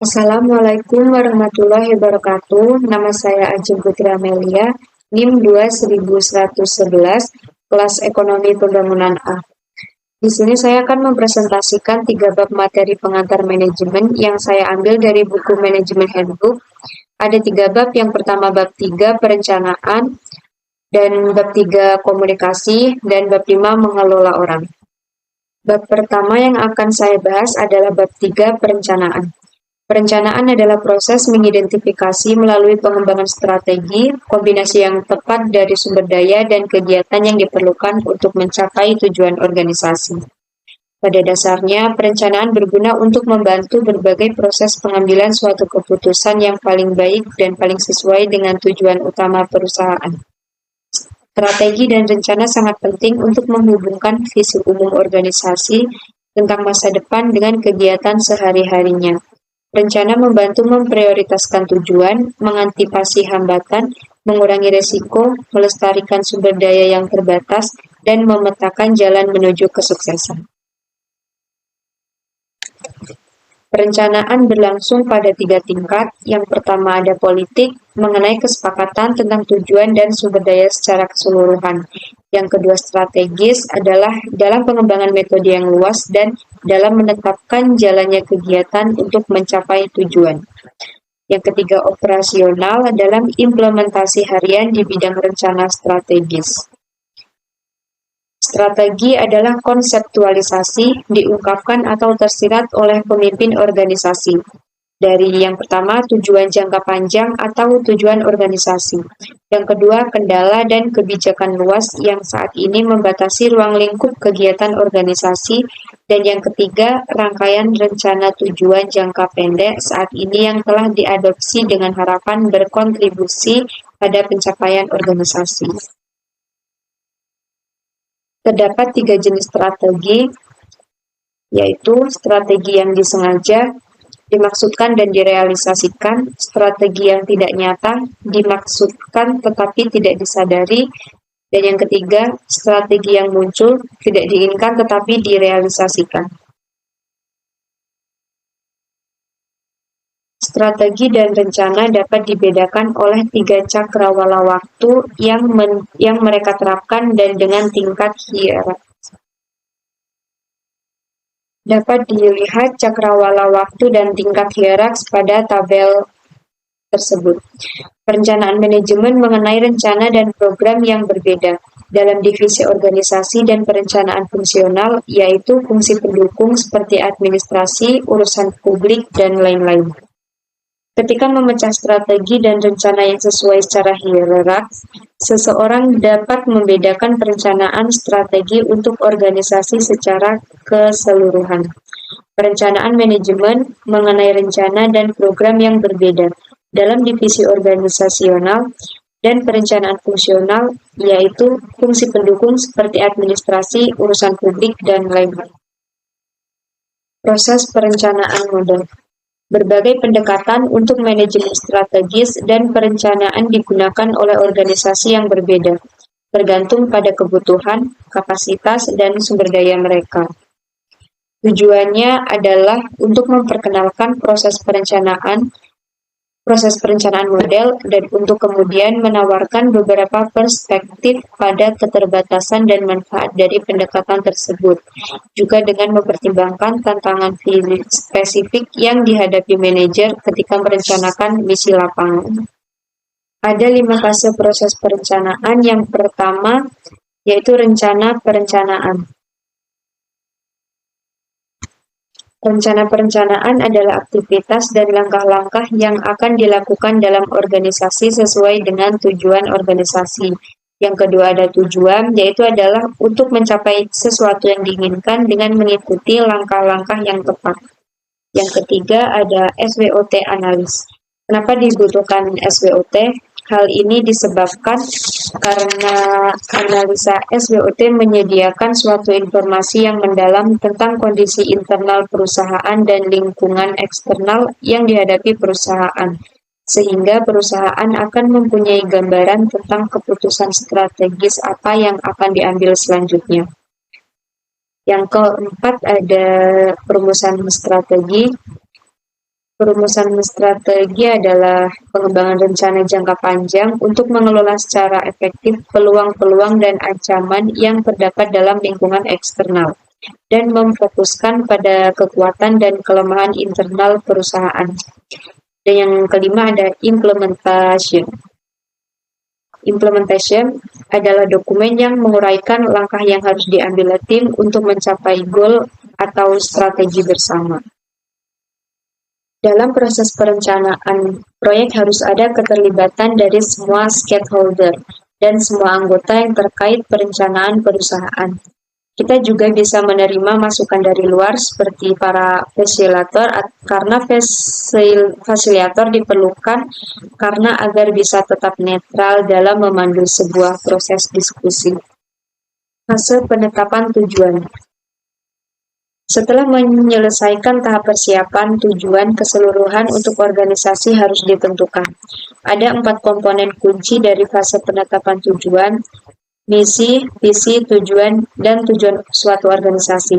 Assalamualaikum warahmatullahi wabarakatuh. Nama saya Ajeng Putri Amelia, NIM 21111, kelas Ekonomi Pembangunan A. Di sini saya akan mempresentasikan 3 bab materi pengantar manajemen yang saya ambil dari buku Manajemen Handbook. Ada 3 bab, yang pertama bab 3 perencanaan, dan bab 3 komunikasi, dan bab 5 mengelola orang. Bab pertama yang akan saya bahas adalah bab 3 perencanaan. Perencanaan adalah proses mengidentifikasi melalui pengembangan strategi, kombinasi yang tepat dari sumber daya dan kegiatan yang diperlukan untuk mencapai tujuan organisasi. Pada dasarnya, perencanaan berguna untuk membantu berbagai proses pengambilan suatu keputusan yang paling baik dan paling sesuai dengan tujuan utama perusahaan. Strategi dan rencana sangat penting untuk menghubungkan visi umum organisasi tentang masa depan dengan kegiatan sehari-harinya. Rencana membantu memprioritaskan tujuan, mengantisipasi hambatan, mengurangi risiko, melestarikan sumber daya yang terbatas, dan memetakan jalan menuju kesuksesan. Perencanaan berlangsung pada 3 tingkat. Yang pertama ada politik, mengenai kesepakatan tentang tujuan dan sumber daya secara keseluruhan. Yang kedua strategis adalah dalam pengembangan metode yang luas dan dalam menetapkan jalannya kegiatan untuk mencapai tujuan. Yang ketiga operasional dalam implementasi harian di bidang rencana strategis. Strategi adalah konseptualisasi, diungkapkan atau tersirat oleh pemimpin organisasi. Dari yang pertama, tujuan jangka panjang atau tujuan organisasi. Yang kedua, kendala dan kebijakan luas yang saat ini membatasi ruang lingkup kegiatan organisasi. Dan yang ketiga, rangkaian rencana tujuan jangka pendek saat ini yang telah diadopsi dengan harapan berkontribusi pada pencapaian organisasi. Terdapat 3 jenis strategi, yaitu strategi yang disengaja, dimaksudkan dan direalisasikan, strategi yang tidak nyata, dimaksudkan tetapi tidak disadari, dan yang ketiga, strategi yang muncul, tidak diinginkan tetapi direalisasikan. Strategi dan rencana dapat dibedakan oleh 3 cakrawala waktu yang mereka terapkan dan dengan tingkat hierarki. Dapat dilihat cakrawala waktu dan tingkat hierarki pada tabel tersebut. Perencanaan manajemen mengenai rencana dan program yang berbeda dalam divisi organisasi dan perencanaan fungsional, yaitu fungsi pendukung seperti administrasi, urusan publik, dan lain-lain. Ketika memecah strategi dan rencana yang sesuai secara hierarki, seseorang dapat membedakan perencanaan strategi untuk organisasi secara keseluruhan. Perencanaan manajemen mengenai rencana dan program yang berbeda dalam divisi organisasional dan perencanaan fungsional, yaitu fungsi pendukung seperti administrasi, urusan publik, dan lain-lain. Proses perencanaan model. Berbagai pendekatan untuk manajemen strategis dan perencanaan digunakan oleh organisasi yang berbeda, bergantung pada kebutuhan, kapasitas, dan sumber daya mereka. Tujuannya adalah untuk memperkenalkan proses perencanaan model dan untuk kemudian menawarkan beberapa perspektif pada keterbatasan dan manfaat dari pendekatan tersebut, juga dengan mempertimbangkan tantangan spesifik yang dihadapi manajer ketika merencanakan misi lapangan. Ada 5 fase proses perencanaan. Yang pertama yaitu rencana perencanaan. Rencana perencanaan adalah aktivitas dan langkah-langkah yang akan dilakukan dalam organisasi sesuai dengan tujuan organisasi. Yang kedua ada tujuan, yaitu adalah untuk mencapai sesuatu yang diinginkan dengan mengikuti langkah-langkah yang tepat. Yang ketiga ada SWOT analis. Kenapa dibutuhkan SWOT? Hal ini disebabkan karena analisa SWOT menyediakan suatu informasi yang mendalam tentang kondisi internal perusahaan dan lingkungan eksternal yang dihadapi perusahaan, sehingga perusahaan akan mempunyai gambaran tentang keputusan strategis apa yang akan diambil selanjutnya. Yang keempat ada perumusan strategi. Perumusan strategi adalah pengembangan rencana jangka panjang untuk mengelola secara efektif peluang-peluang dan ancaman yang terdapat dalam lingkungan eksternal, dan memfokuskan pada kekuatan dan kelemahan internal perusahaan. Dan yang kelima ada implementation. Implementation adalah dokumen yang menguraikan langkah yang harus diambil tim untuk mencapai goal atau strategi bersama. Dalam proses perencanaan proyek harus ada keterlibatan dari semua stakeholder dan semua anggota yang terkait perencanaan perusahaan. Kita juga bisa menerima masukan dari luar seperti para fasilitator, karena fasilitator diperlukan karena agar bisa tetap netral dalam memandu sebuah proses diskusi. Fase penetapan tujuan. Setelah menyelesaikan tahap persiapan, tujuan keseluruhan untuk organisasi harus ditentukan. Ada 4 komponen kunci dari fase penetapan tujuan: misi, visi, tujuan, dan tujuan suatu organisasi.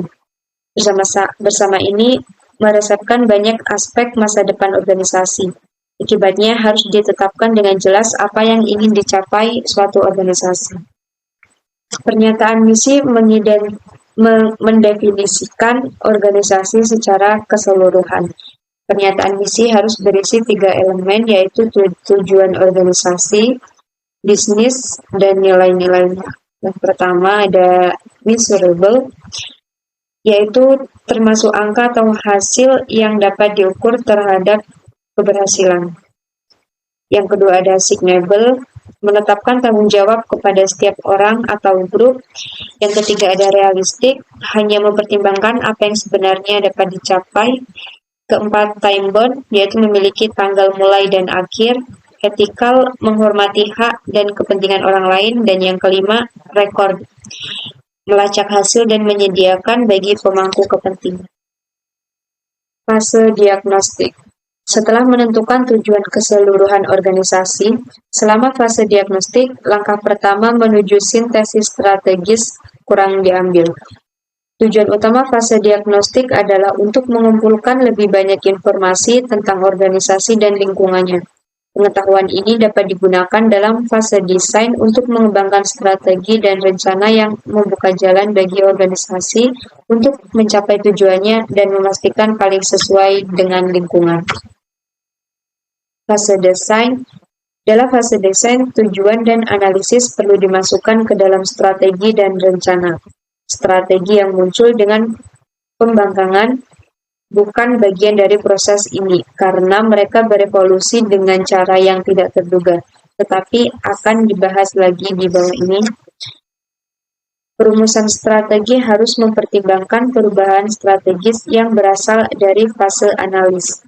Bersama ini meresepkan banyak aspek masa depan organisasi. Akibatnya harus ditetapkan dengan jelas apa yang ingin dicapai suatu organisasi. Pernyataan misi mendefinisikan organisasi secara keseluruhan. Pernyataan misi harus berisi 3 elemen, yaitu tujuan organisasi, bisnis, dan nilai-nilainya. Yang pertama ada measurable, yaitu termasuk angka atau hasil yang dapat diukur terhadap keberhasilan. Yang kedua ada signable, menetapkan tanggung jawab kepada setiap orang atau grup. Yang ketiga ada realistik, hanya mempertimbangkan apa yang sebenarnya dapat dicapai. Keempat time bound, yaitu memiliki tanggal mulai dan akhir. Etikal, menghormati hak dan kepentingan orang lain. Dan yang kelima record, melacak hasil dan menyediakan bagi pemangku kepentingan. Fase diagnostik. Setelah menentukan tujuan keseluruhan organisasi, selama fase diagnostik, langkah pertama menuju sintesis strategis kurang diambil. Tujuan utama fase diagnostik adalah untuk mengumpulkan lebih banyak informasi tentang organisasi dan lingkungannya. Pengetahuan ini dapat digunakan dalam fase desain untuk mengembangkan strategi dan rencana yang membuka jalan bagi organisasi untuk mencapai tujuannya dan memastikan paling sesuai dengan lingkungan. Fase desain. Dalam fase desain, tujuan dan analisis perlu dimasukkan ke dalam strategi dan rencana. Strategi yang muncul dengan pembangkangan bukan bagian dari proses ini, karena mereka berevolusi dengan cara yang tidak terduga, tetapi akan dibahas lagi di bawah ini. Perumusan strategi harus mempertimbangkan perubahan strategis yang berasal dari fase analis.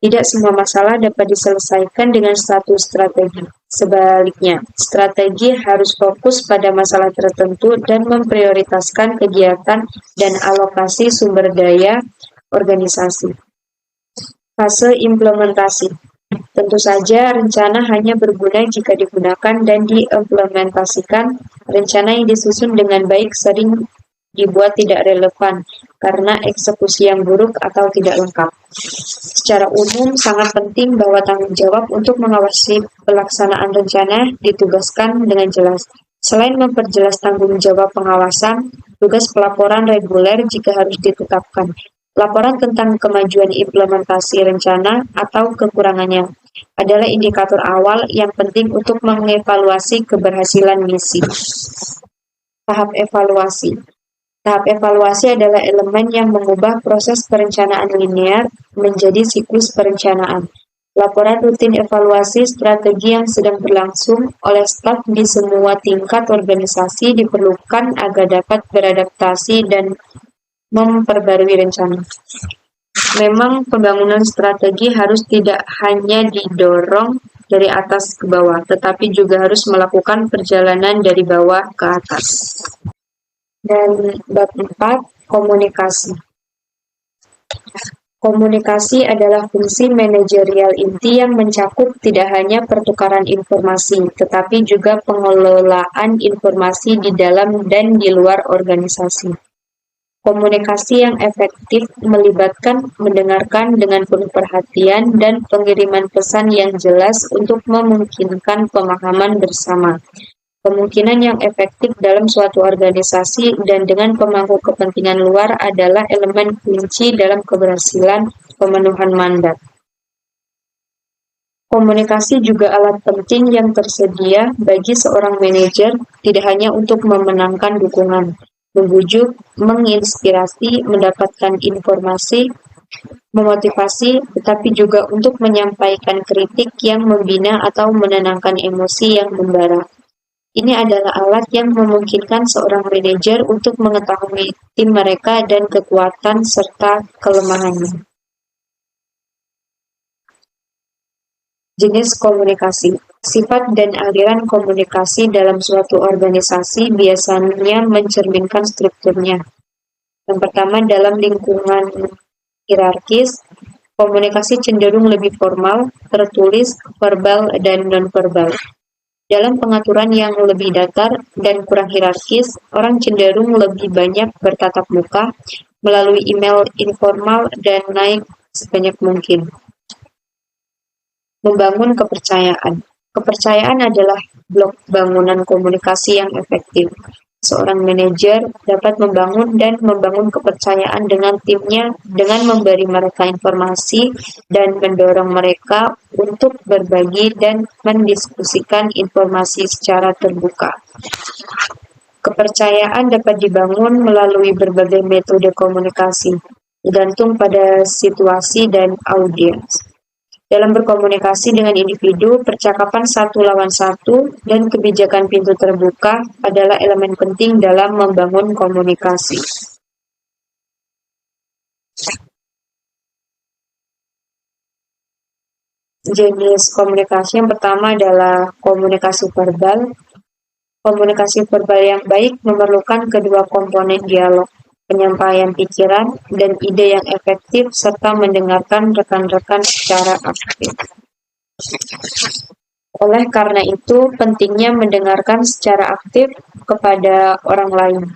Tidak semua masalah dapat diselesaikan dengan satu strategi. Sebaliknya, strategi harus fokus pada masalah tertentu dan memprioritaskan kegiatan dan alokasi sumber daya organisasi. Fase implementasi. Tentu saja, rencana hanya berguna jika digunakan dan diimplementasikan. Rencana yang disusun dengan baik sering dibuat tidak relevan karena eksekusi yang buruk atau tidak lengkap. Secara umum, sangat penting bahwa tanggung jawab untuk mengawasi pelaksanaan rencana ditugaskan dengan jelas. Selain memperjelas tanggung jawab pengawasan, tugas pelaporan reguler jika harus ditetapkan. Laporan tentang kemajuan implementasi rencana atau kekurangannya adalah indikator awal yang penting untuk mengevaluasi keberhasilan misi. Tahap evaluasi. Tahap evaluasi adalah elemen yang mengubah proses perencanaan linear menjadi siklus perencanaan. Laporan rutin evaluasi strategi yang sedang berlangsung oleh staf di semua tingkat organisasi diperlukan agar dapat beradaptasi dan memperbarui rencana. Memang pembangunan strategi harus tidak hanya didorong dari atas ke bawah, tetapi juga harus melakukan perjalanan dari bawah ke atas. Dan bab 4, komunikasi. Komunikasi adalah fungsi manajerial inti yang mencakup tidak hanya pertukaran informasi, tetapi juga pengelolaan informasi di dalam dan di luar organisasi. Komunikasi yang efektif melibatkan mendengarkan dengan penuh perhatian dan pengiriman pesan yang jelas untuk memungkinkan pemahaman bersama. Kemungkinan yang efektif dalam suatu organisasi dan dengan pemangku kepentingan luar adalah elemen kunci dalam keberhasilan pemenuhan mandat. Komunikasi juga alat penting yang tersedia bagi seorang manajer, tidak hanya untuk memenangkan dukungan, membujuk, menginspirasi, mendapatkan informasi, memotivasi, tetapi juga untuk menyampaikan kritik yang membina atau menenangkan emosi yang membara. Ini adalah alat yang memungkinkan seorang manajer untuk mengetahui tim mereka dan kekuatan serta kelemahannya. Jenis komunikasi. Sifat dan aliran komunikasi dalam suatu organisasi biasanya mencerminkan strukturnya. Yang pertama, dalam lingkungan hierarkis, komunikasi cenderung lebih formal, tertulis, verbal, dan non-verbal. Dalam pengaturan yang lebih datar dan kurang hierarkis, orang cenderung lebih banyak bertatap muka melalui email informal dan naik sebanyak mungkin. Membangun kepercayaan. Kepercayaan adalah blok bangunan komunikasi yang efektif. Seorang manajer dapat membangun kepercayaan dengan timnya dengan memberi mereka informasi dan mendorong mereka untuk berbagi dan mendiskusikan informasi secara terbuka. Kepercayaan dapat dibangun melalui berbagai metode komunikasi, tergantung pada situasi dan audiens. Dalam berkomunikasi dengan individu, percakapan satu lawan satu dan kebijakan pintu terbuka adalah elemen penting dalam membangun komunikasi. Jenis komunikasi yang pertama adalah komunikasi verbal. Komunikasi verbal yang baik memerlukan kedua komponen dialog, penyampaian pikiran dan ide yang efektif serta mendengarkan rekan-rekan secara aktif. Oleh karena itu, pentingnya mendengarkan secara aktif kepada orang lain.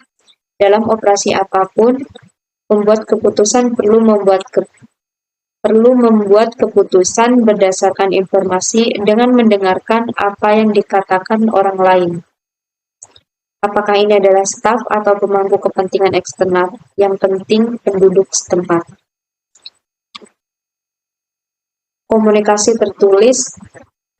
Dalam operasi apapun, pembuat keputusan perlu membuat keputusan berdasarkan informasi dengan mendengarkan apa yang dikatakan orang lain. Apakah ini adalah staf atau pemangku kepentingan eksternal? Yang penting penduduk setempat. Komunikasi tertulis,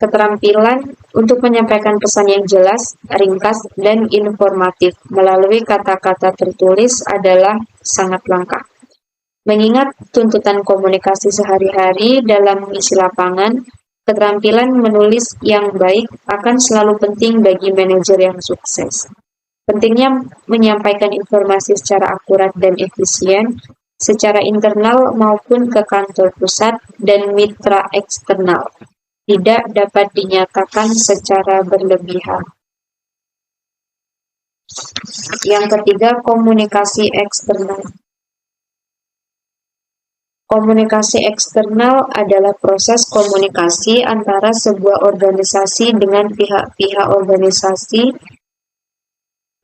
keterampilan untuk menyampaikan pesan yang jelas, ringkas, dan informatif melalui kata-kata tertulis adalah sangat langka. Mengingat tuntutan komunikasi sehari-hari dalam misi lapangan, keterampilan menulis yang baik akan selalu penting bagi manajer yang sukses. Pentingnya menyampaikan informasi secara akurat dan efisien, secara internal maupun ke kantor pusat dan mitra eksternal, tidak dapat dinyatakan secara berlebihan. Yang ketiga, komunikasi eksternal. Komunikasi eksternal adalah proses komunikasi antara sebuah organisasi dengan pihak-pihak organisasi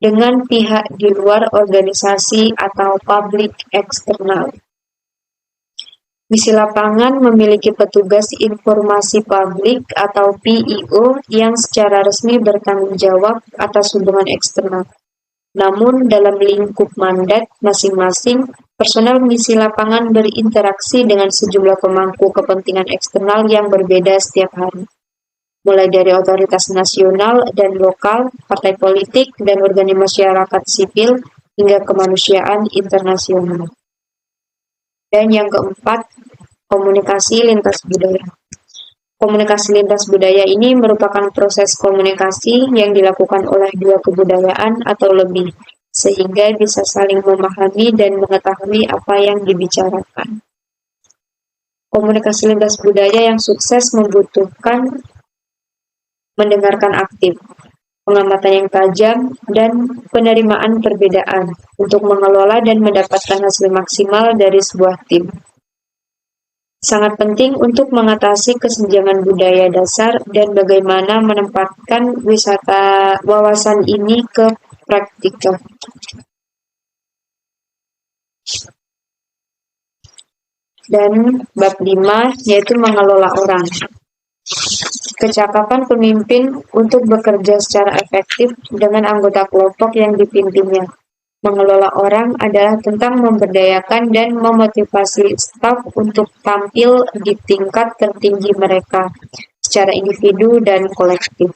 dengan pihak di luar organisasi atau publik eksternal. Misi lapangan memiliki petugas informasi publik atau PIO yang secara resmi bertanggung jawab atas hubungan eksternal. Namun, dalam lingkup mandat masing-masing, personel misi lapangan berinteraksi dengan sejumlah pemangku kepentingan eksternal yang berbeda setiap hari, mulai dari otoritas nasional dan lokal, partai politik, dan organisasi masyarakat sipil, hingga kemanusiaan internasional. Dan yang keempat, komunikasi lintas budaya. Komunikasi lintas budaya ini merupakan proses komunikasi yang dilakukan oleh dua kebudayaan atau lebih, sehingga bisa saling memahami dan mengetahui apa yang dibicarakan. Komunikasi lintas budaya yang sukses membutuhkan mendengarkan aktif, pengamatan yang tajam, dan penerimaan perbedaan untuk mengelola dan mendapatkan hasil maksimal dari sebuah tim. Sangat penting untuk mengatasi kesenjangan budaya dasar dan bagaimana menempatkan wawasan ini ke praktikal. Dan bab 5 yaitu mengelola orang. Kecakapan pemimpin untuk bekerja secara efektif dengan anggota kelompok yang dipimpinnya. Mengelola orang adalah tentang memberdayakan dan memotivasi staf untuk tampil di tingkat tertinggi mereka, secara individu dan kolektif.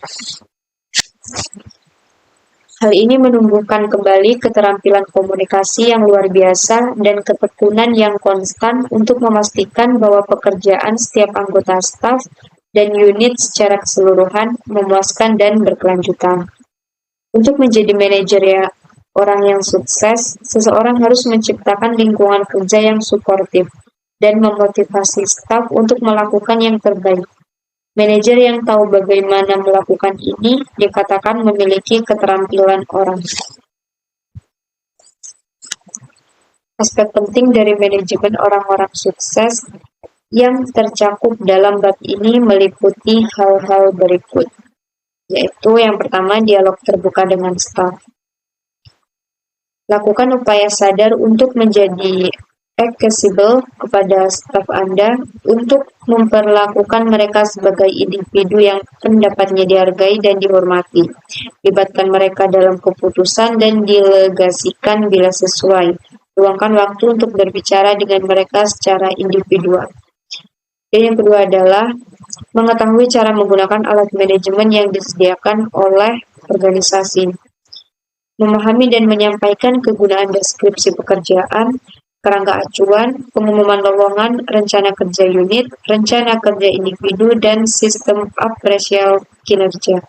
Hal ini menumbuhkan kembali keterampilan komunikasi yang luar biasa dan ketekunan yang konstan untuk memastikan bahwa pekerjaan setiap anggota staf dan unit secara keseluruhan memuaskan dan berkelanjutan. Untuk menjadi manajer orang yang sukses, seseorang harus menciptakan lingkungan kerja yang suportif dan memotivasi staf untuk melakukan yang terbaik. Manajer yang tahu bagaimana melakukan ini dikatakan memiliki keterampilan orang. Aspek penting dari manajemen orang-orang sukses yang tercakup dalam bab ini meliputi hal-hal berikut, yaitu yang pertama, dialog terbuka dengan staf. Lakukan upaya sadar untuk menjadi accessible kepada staf Anda untuk memperlakukan mereka sebagai individu yang pendapatnya dihargai dan dihormati. Libatkan mereka dalam keputusan dan delegasikan bila sesuai. Luangkan waktu untuk berbicara dengan mereka secara individual. Dan yang kedua adalah mengetahui cara menggunakan alat manajemen yang disediakan oleh organisasi. Memahami dan menyampaikan kegunaan deskripsi pekerjaan, kerangka acuan, pengumuman lowongan, rencana kerja unit, rencana kerja individu, dan sistem apresial kinerja.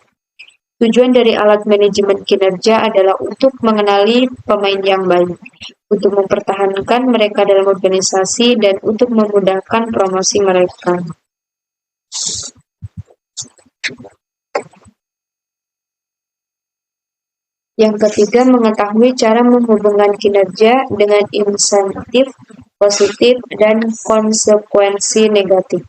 Tujuan dari alat manajemen kinerja adalah untuk mengenali pemain yang baik, untuk mempertahankan mereka dalam organisasi, dan untuk memudahkan promosi mereka. Yang ketiga, mengetahui cara menghubungkan kinerja dengan insentif positif dan konsekuensi negatif.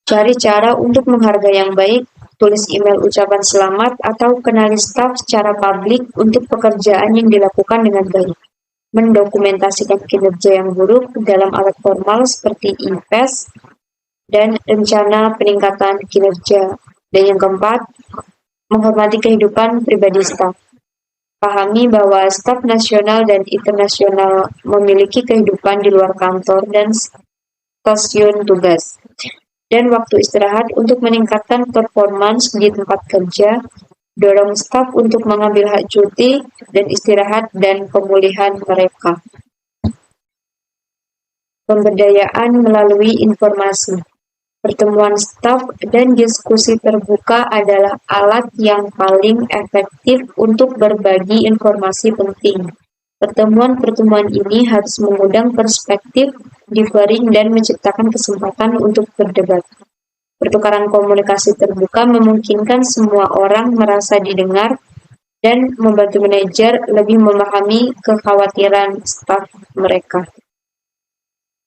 Cari cara untuk menghargai yang baik, tulis email ucapan selamat, atau kenali staf secara publik untuk pekerjaan yang dilakukan dengan baik. Mendokumentasikan kinerja yang buruk dalam alat formal seperti IPES dan rencana peningkatan kinerja. Dan yang keempat, menghormati kehidupan pribadi staf. Pahami bahwa staf nasional dan internasional memiliki kehidupan di luar kantor dan stasiun tugas, dan waktu istirahat untuk meningkatkan performance di tempat kerja. Dorong staf untuk mengambil hak cuti dan istirahat dan pemulihan mereka. Pemberdayaan melalui informasi. Pertemuan staf dan diskusi terbuka adalah alat yang paling efektif untuk berbagi informasi penting. Pertemuan-pertemuan ini harus mengundang perspektif, differing, dan menciptakan kesempatan untuk berdebat. Pertukaran komunikasi terbuka memungkinkan semua orang merasa didengar dan membantu manajer lebih memahami kekhawatiran staf mereka.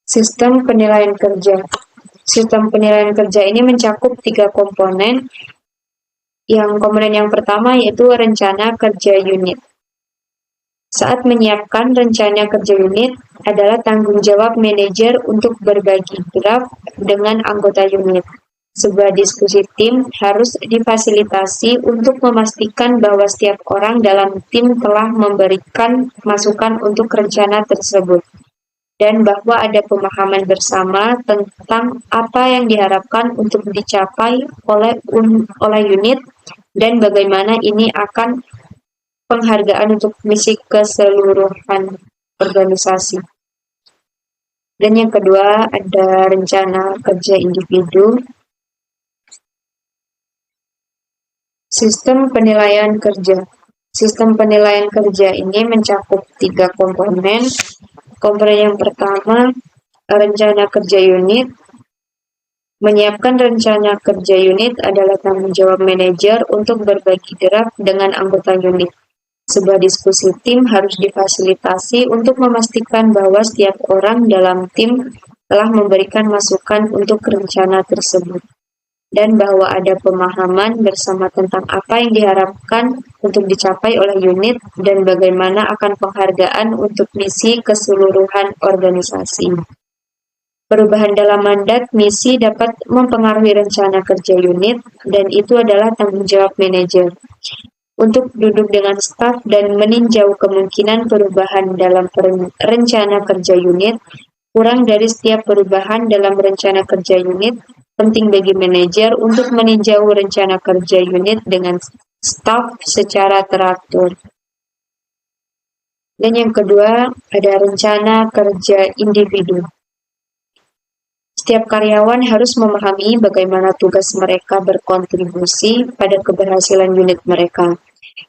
Sistem penilaian kerja. Sistem penilaian kerja ini mencakup 3 komponen. Komponen yang pertama yaitu rencana kerja unit. Saat menyiapkan rencana kerja unit adalah tanggung jawab manajer untuk berbagi draft dengan anggota unit. Sebuah diskusi tim harus difasilitasi untuk memastikan bahwa setiap orang dalam tim telah memberikan masukan untuk rencana tersebut, dan bahwa ada pemahaman bersama tentang apa yang diharapkan untuk dicapai oleh unit dan bagaimana ini akan penghargaan untuk misi keseluruhan organisasi. Dan yang kedua ada rencana kerja individu. Sistem penilaian kerja. Sistem penilaian kerja ini mencakup 3 komponen. Komponen yang pertama, rencana kerja unit. Menyiapkan rencana kerja unit adalah tanggung jawab manajer untuk berbagi draft dengan anggota unit. Sebuah diskusi tim harus difasilitasi untuk memastikan bahwa setiap orang dalam tim telah memberikan masukan untuk rencana tersebut. dan bahwa ada pemahaman bersama tentang apa yang diharapkan untuk dicapai oleh unit dan bagaimana akan penghargaan untuk misi keseluruhan organisasi. Perubahan dalam mandat misi dapat mempengaruhi rencana kerja unit, dan itu adalah tanggung jawab manajer untuk duduk dengan staf dan meninjau kemungkinan perubahan dalam rencana kerja unit. Kurang dari setiap perubahan dalam rencana kerja unit penting bagi manajer untuk meninjau rencana kerja unit dengan staf secara teratur. Dan yang kedua, ada rencana kerja individu. Setiap karyawan harus memahami bagaimana tugas mereka berkontribusi pada keberhasilan unit mereka.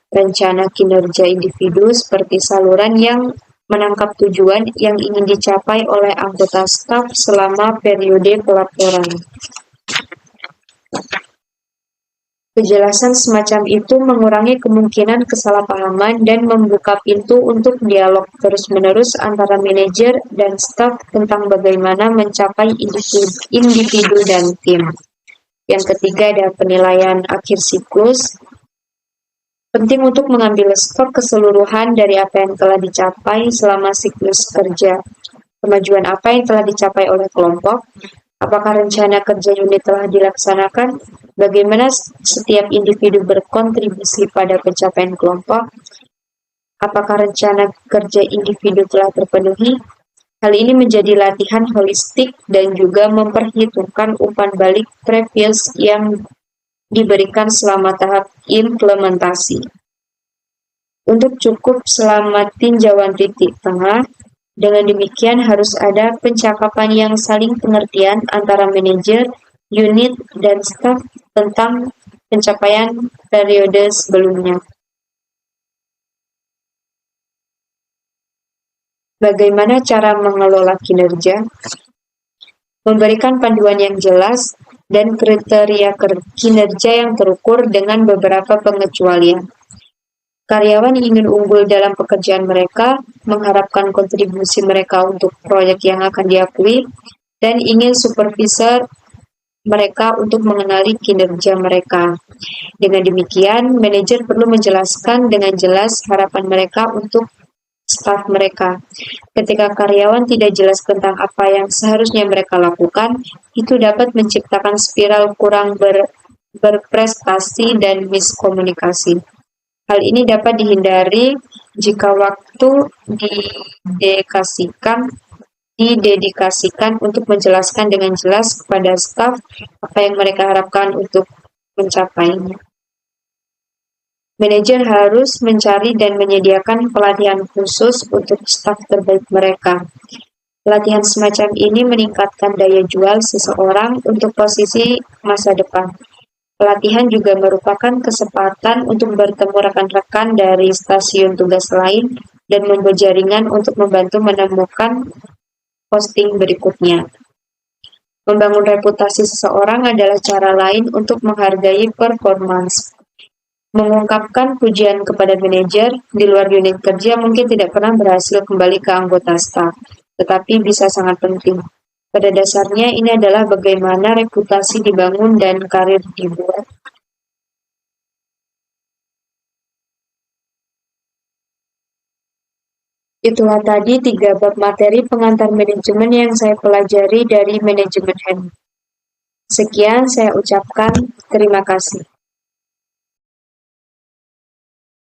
Rencana kinerja individu seperti saluran yang menangkap tujuan yang ingin dicapai oleh anggota staf selama periode pelaporan. Kejelasan semacam itu mengurangi kemungkinan kesalahpahaman dan membuka pintu untuk dialog terus-menerus antara manajer dan staf tentang bagaimana mencapai individu dan tim. Yang ketiga ada penilaian akhir siklus. Penting untuk mengambil skor keseluruhan dari apa yang telah dicapai selama siklus kerja. Kemajuan apa yang telah dicapai oleh kelompok? Apakah rencana kerja unit telah dilaksanakan? Bagaimana setiap individu berkontribusi pada pencapaian kelompok? Apakah rencana kerja individu telah terpenuhi? Hal ini menjadi latihan holistik dan juga memperhitungkan umpan balik previous yang diberikan selama tahap implementasi. Untuk cukup selama tinjauan titik tengah, dengan demikian harus ada pencakapan yang saling pengertian antara manajer, unit, dan staf tentang pencapaian periode sebelumnya. Bagaimana cara mengelola kinerja? Memberikan panduan yang jelas dan kriteria kinerja yang terukur dengan beberapa pengecualian. Karyawan ingin unggul dalam pekerjaan mereka, mengharapkan kontribusi mereka untuk proyek yang akan diakui, dan ingin supervisor mereka untuk mengenali kinerja mereka. Dengan demikian, manajer perlu menjelaskan dengan jelas harapan mereka untuk staf mereka. Ketika karyawan tidak jelas tentang apa yang seharusnya mereka lakukan, itu dapat menciptakan spiral kurang berprestasi dan miskomunikasi. Hal ini dapat dihindari jika waktu didedikasikan untuk menjelaskan dengan jelas kepada staf apa yang mereka harapkan untuk mencapainya. Manajer harus mencari dan menyediakan pelatihan khusus untuk staf terbaik mereka. Pelatihan semacam ini meningkatkan daya jual seseorang untuk posisi masa depan. Pelatihan juga merupakan kesempatan untuk bertemu rekan-rekan dari stasiun tugas lain dan membuat jaringan untuk membantu menemukan posting berikutnya. Membangun reputasi seseorang adalah cara lain untuk menghargai performance. Mengungkapkan pujian kepada manajer di luar unit kerja mungkin tidak pernah berhasil kembali ke anggota staf, tetapi bisa sangat penting. Pada dasarnya ini adalah bagaimana reputasi dibangun dan karir dibuat. Itulah tadi 3 bab materi pengantar manajemen yang saya pelajari dari manajemen hand. Sekian saya ucapkan terima kasih.